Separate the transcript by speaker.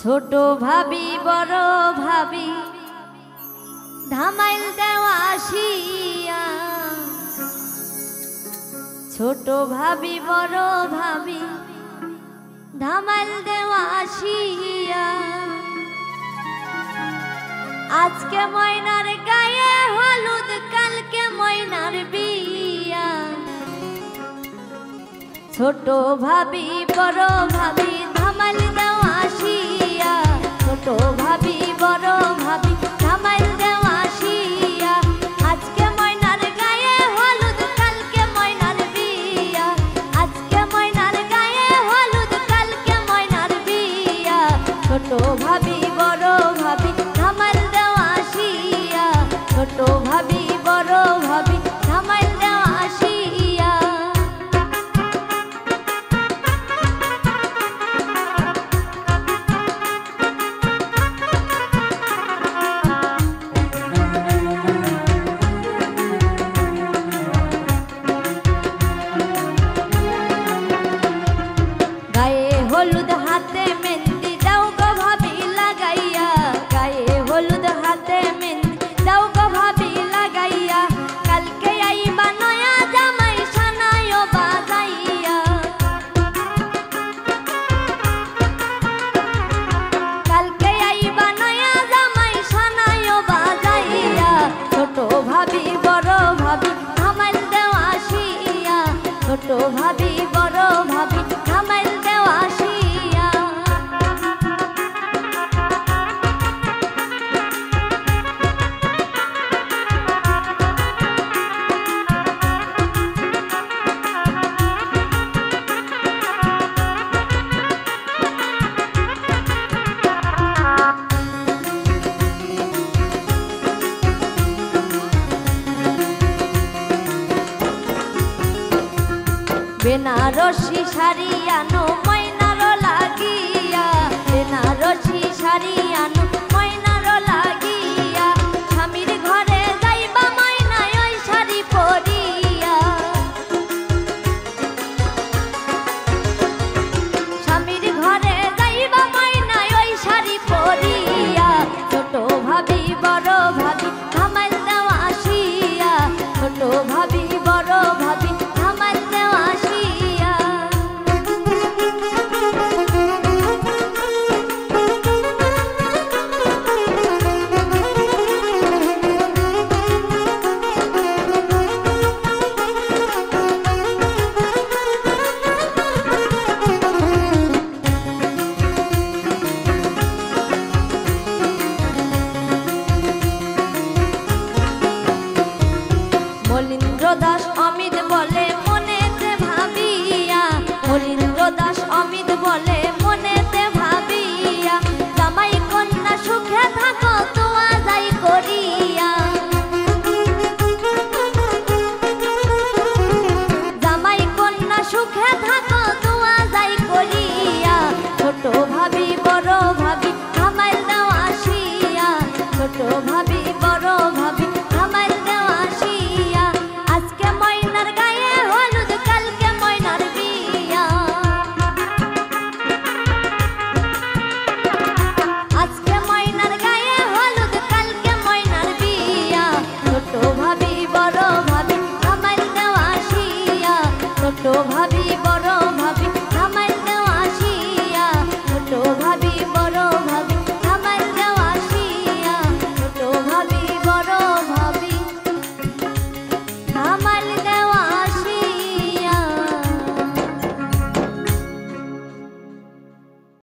Speaker 1: ছোট ভাবি বড় ভাবি ধামাইল দেওয়া আসিয়া, ছোট ভাবি বড় ভাবি ধামাইল দেওয়া আসিয়া। আজকে ময়নার গায়ে হলুদ, কালকে ময়নার বিয়া। ছোট ভাবি বড় ভাবি ধামাইল দেওয়া আসিয়া, ছোট ভাবি বড় ভাবি ধামাইল দেওয়া আসিয়া। আজকে ময়নার গায়ে হলুদ, কালকে ময়নার বিয়া। আজকে ময়নার গায়ে হলুদ, কালকে ময়নার বিয়া। ছোট ভাবি বড় ভাবি ধামাইল দেওয়া আসিয়া, ছোট ভাবি বড় ভাবি ধামাইল দেওয়া আসিয়া। গায়ে হলুদ হাতে মেহেন্দি দাও গো ভাবি লাগাইয়া, গায়ে হলুদ হাতে মেহেন্দি দাও গো ভাবি লাগাইয়া। কালকে আইবা নয়া জামাই সানায়ও বাজাইয়া, কালকে আইবা নয়া জামাই সানায়ও বাজাইয়া। ছোট ভাবি বড় ভাবি ধামাইল দেওয়া আসিয়া, ছোট ভাবি বড় ভাবি ধামাইল দেওয়া আসিয়া। বেনারসি শাড়ি আনো